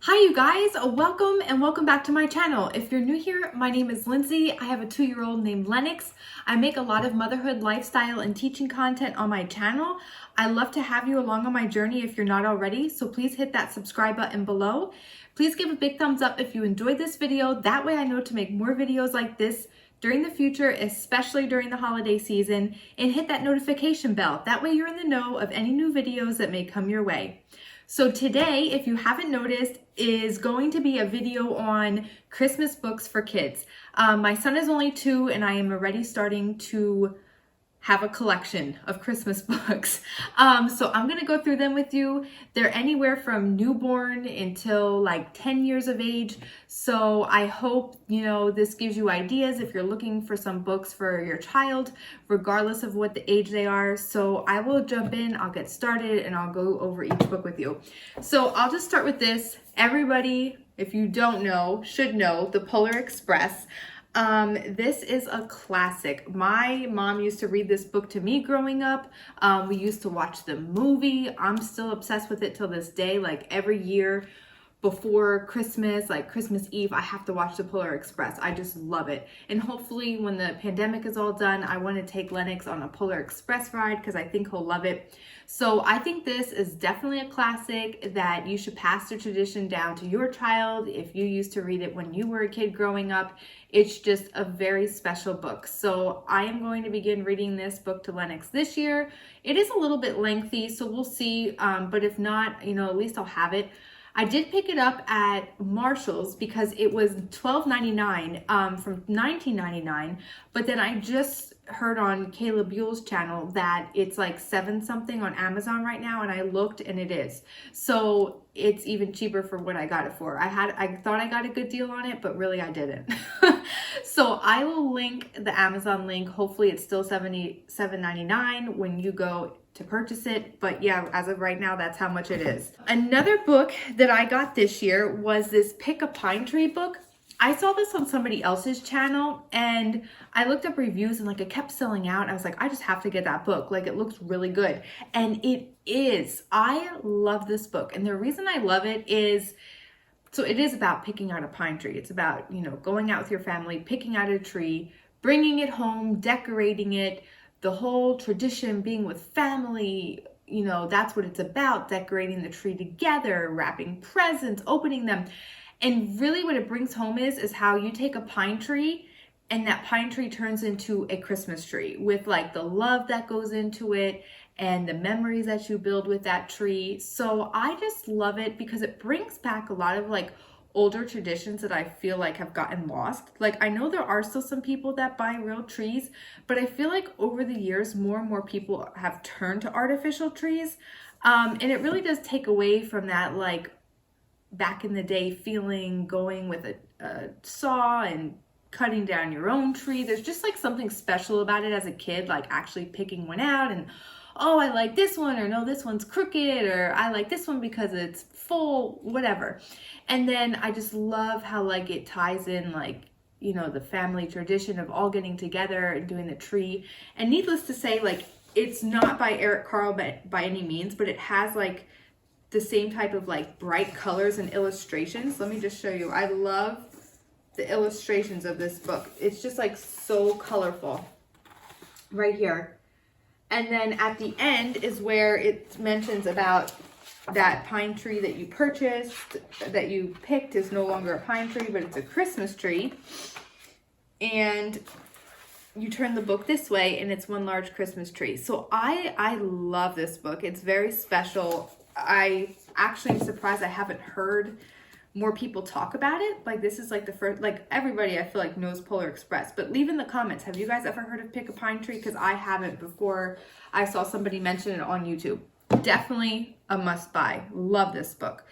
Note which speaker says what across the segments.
Speaker 1: Hi you guys, welcome and welcome back to my channel. If you're new here, my name is Lindsay. I have a 2-year-old named Lennox. I make a lot of motherhood, lifestyle, and teaching content on my channel. I love to have you along on my journey if you're not already, so please hit that subscribe button below. Please give a big thumbs up if you enjoyed this video. That way I know to make more videos like this during the future, especially during the holiday season, and hit that notification bell. That way you're in the know of any new videos that may come your way. So today, if you haven't noticed, is going to be a video on Christmas books for kids. My son is only 2 and I am already starting to have a collection of Christmas books. So I'm gonna go through them with you. They're anywhere from newborn until like 10 years of age. So I hope, this gives you ideas if you're looking for some books for your child, regardless of what the age they are. So I will jump in, I'll get started, and I'll go over each book with you. So I'll just start with this. Everybody, if you don't know, should know the Polar Express. This is a classic. My mom used to read this book to me growing up. We used to watch the movie. I'm still obsessed with it till this day. Like every year before Christmas, like Christmas Eve, I have to watch the Polar Express. I just love it. And hopefully when the pandemic is all done, I want to take Lennox on a Polar Express ride because I think he'll love it. So I think this is definitely a classic that you should pass the tradition down to your child. If you used to read it when you were a kid growing up, it's just a very special book. So I am going to begin reading this book to Lennox this year. It is a little bit lengthy, so we'll see. But if not, at least I'll have it. I did pick it up at Marshall's because it was $12.99 from $19.99, but then I just heard on Kayla Buell's channel that it's like 7 something on Amazon right now, and I looked and it is. So it's even cheaper for what I got it for. I thought I got a good deal on it, but really I didn't. So I will link the Amazon link. Hopefully it's still $77.99 when you go to purchase it, but yeah, as of right now, that's how much it is. Another book that I got this year was this Pick a Pine Tree book. I saw this on somebody else's channel and I looked up reviews and it kept selling out. I was like, I just have to get that book. It looks really good. And it is. I love this book. And the reason I love it is, so it is about picking out a pine tree. It's about, going out with your family, picking out a tree, bringing it home, decorating it, the whole tradition being with family, that's what it's about, decorating the tree together, wrapping presents, opening them. And really what it brings home is how you take a pine tree and that pine tree turns into a Christmas tree with the love that goes into it and the memories that you build with that tree. So I just love it because it brings back a lot of older traditions that I feel have gotten lost. I know there are still some people that buy real trees, but I feel over the years, more and more people have turned to artificial trees. And it really does take away from that, back in the day feeling, going with a saw and cutting down your own tree. There's just something special about it as a kid, actually picking one out and, oh, I like this one, or no, this one's crooked, or I like this one because it's full, whatever. And then I just love how it ties in the family tradition of all getting together and doing the tree. And needless to say, it's not by Eric Carle by any means, but it has the same type of bright colors and illustrations. Let me just show you. I love the illustrations of this book. It's just so colorful right here. And then at the end is where it mentions about that pine tree that you purchased, that you picked is no longer a pine tree, but it's a Christmas tree. And you turn the book this way and it's one large Christmas tree. So I love this book. It's very special. I actually am surprised I haven't heard more people talk about it. This is the first, everybody I feel knows Polar Express, but leave in the comments, have you guys ever heard of Pick a Pine Tree? Because I haven't before I saw somebody mention it on YouTube. Definitely a must buy. Love this book.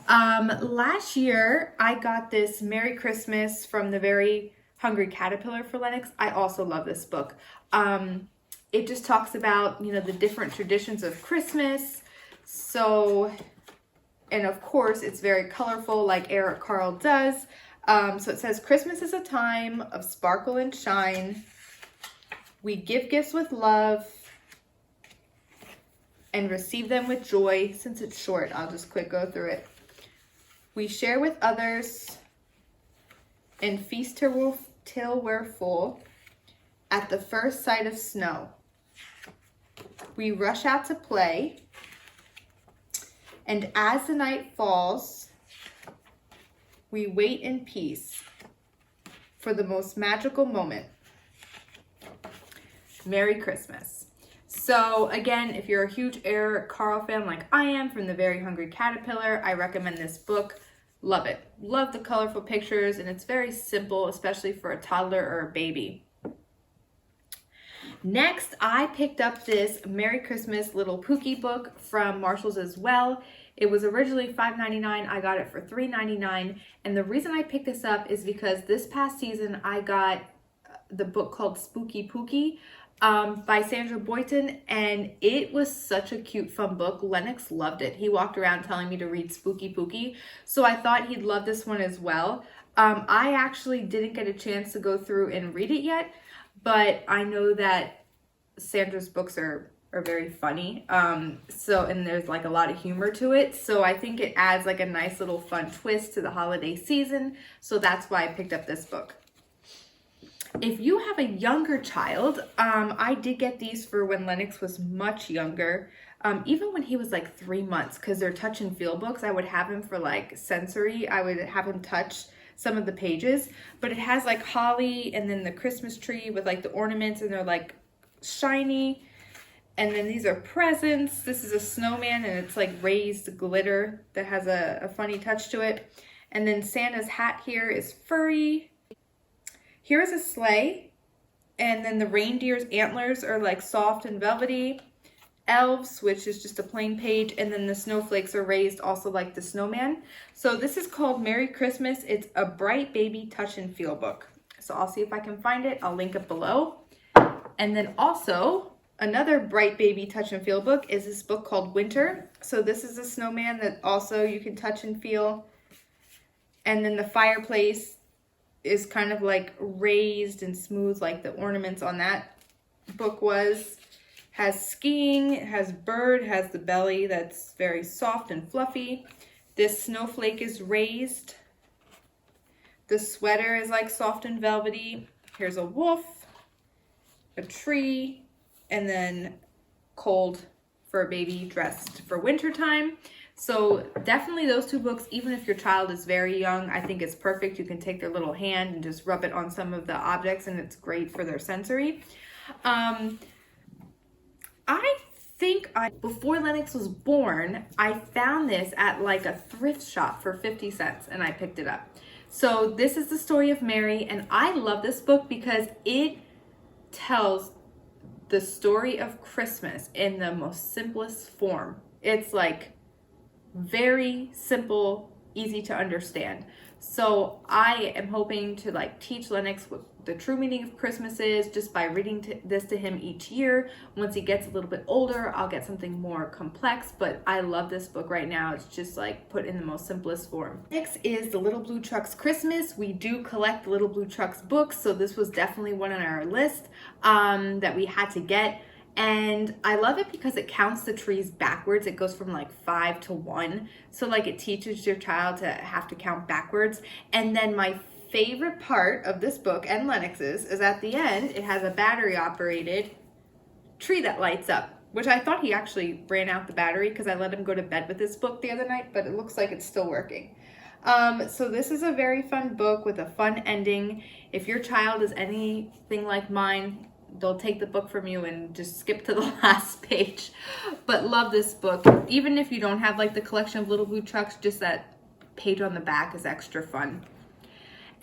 Speaker 1: Last year I got this Merry Christmas from the Very Hungry Caterpillar for Lennox. I also love this book. It just talks about, the different traditions of Christmas. So, and of course, it's very colorful like Eric Carle does. So it says, Christmas is a time of sparkle and shine. We give gifts with love and receive them with joy. Since it's short, I'll just quick go through it. We share with others and feast till we're full at the first sight of snow. We rush out to play, and as the night falls, we wait in peace for the most magical moment. Merry Christmas. So again, if you're a huge Eric Carle fan like I am from The Very Hungry Caterpillar, I recommend this book. Love it. Love the colorful pictures, and it's very simple, especially for a toddler or a baby. Next, I picked up this Merry Christmas Little Pookie book from Marshall's as well. It was originally $5.99. I got it for $3.99. And the reason I picked this up is because this past season I got the book called Spooky Pookie by Sandra Boynton, and it was such a cute, fun book. Lennox loved it. He walked around telling me to read Spooky Pookie, so I thought he'd love this one as well. I actually didn't get a chance to go through and read it yet, but I know that Sandra's books are very funny. And there's like a lot of humor to it. So I think it adds like a nice little fun twist to the holiday season. So that's why I picked up this book. If you have a younger child, I did get these for when Lennox was much younger. Even when he was like 3 months, because they're touch and feel books, I would have him for like sensory. I would have him touch some of the pages, but it has like holly and then the Christmas tree with like the ornaments, and they're like shiny. And then these are presents. This is a snowman, and it's like raised glitter that has a funny touch to it. And then Santa's hat here is furry. Here's a sleigh, and then the reindeer's antlers are like soft and velvety. Elves, which is just a plain page, and then the snowflakes are raised also like the snowman. So this is called Merry Christmas. It's a bright baby touch and feel book. So I'll see if I can find it. I'll link it below. And then also another bright baby touch and feel book is this book called Winter. So this is a snowman that also you can touch and feel. And then the fireplace is kind of like raised and smooth like the ornaments on that book was. Has skiing, it has bird, has the belly that's very soft and fluffy. This snowflake is raised. The sweater is like soft and velvety. Here's a wolf, a tree, and then cold for a baby dressed for winter time. So definitely those two books, even if your child is very young, I think it's perfect. You can take their little hand and just rub it on some of the objects, and it's great for their sensory. I think before Lennox was born, I found this at like a thrift shop for 50 cents, and I picked it up. So this is the story of Mary, and I love this book because it tells the story of Christmas in the most simplest form. It's like very simple, easy to understand. So I am hoping to like teach Lennox what the true meaning of Christmas is just by reading this to him each year. Once he gets a little bit older, I'll get something more complex, but I love this book right now. It's just like put in the most simplest form. Next is The Little Blue Truck's Christmas. We do collect the Little Blue Truck's books, so this was definitely one on our list that we had to get. And I love it because it counts the trees backwards. It goes from like 5 to 1. So like it teaches your child to have to count backwards. And then my favorite part of this book and Lennox's is at the end, it has a battery operated tree that lights up, which I thought he actually ran out the battery because I let him go to bed with this book the other night, but it looks like it's still working. So this is a very fun book with a fun ending. If your child is anything like mine, they'll take the book from you and just skip to the last page. But love this book. Even if you don't have like the collection of Little Blue Trucks, just that page on the back is extra fun.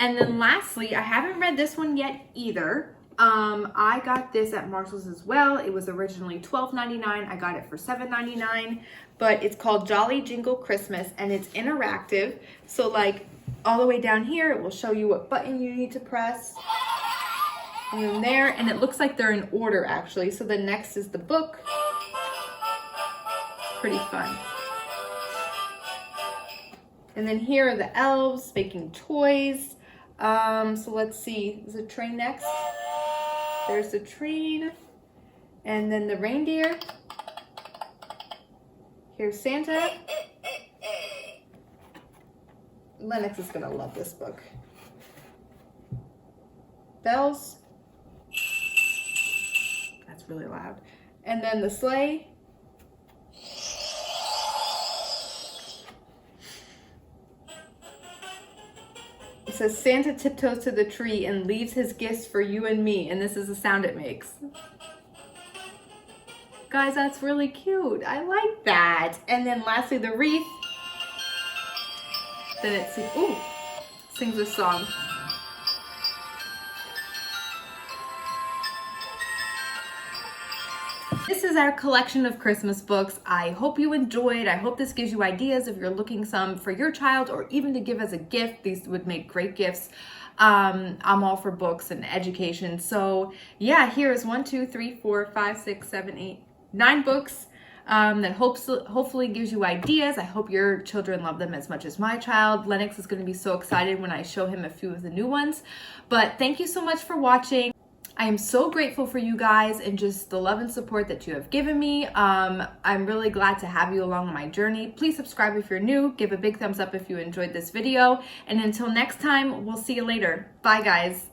Speaker 1: And then lastly, I haven't read this one yet either. I got this at Marshall's as well. It was originally $12.99. I got it for $7.99, but it's called Jolly Jingle Christmas, and it's interactive. So like all the way down here, it will show you what button you need to press. And then there, and it looks like they're in order actually. So the next is the book. Pretty fun. And then here are the elves making toys. So let's see, is the train next? There's the train. And then the reindeer. Here's Santa. Lennox is gonna love this book. Bells. That's really loud. And then the sleigh. It says Santa tiptoes to the tree and leaves his gifts for you and me. And this is the sound it makes. Guys, that's really cute. I like that. And then lastly, the wreath. Then it sings a song. This is our collection of Christmas books. I hope you enjoyed. I hope this gives you ideas if you're looking some for your child or even to give as a gift. These would make great gifts. I'm all for books and education. So yeah, here is 1, 2, 3, 4, 5, 6, 7, 8, 9 books that hopefully gives you ideas. I hope your children love them as much as my child. Lennox is going to be so excited when I show him a few of the new ones. But thank you so much for watching. I am so grateful for you guys and just the love and support that you have given me. I'm really glad to have you along my journey. Please subscribe if you're new. Give a big thumbs up if you enjoyed this video. And until next time, we'll see you later. Bye, guys.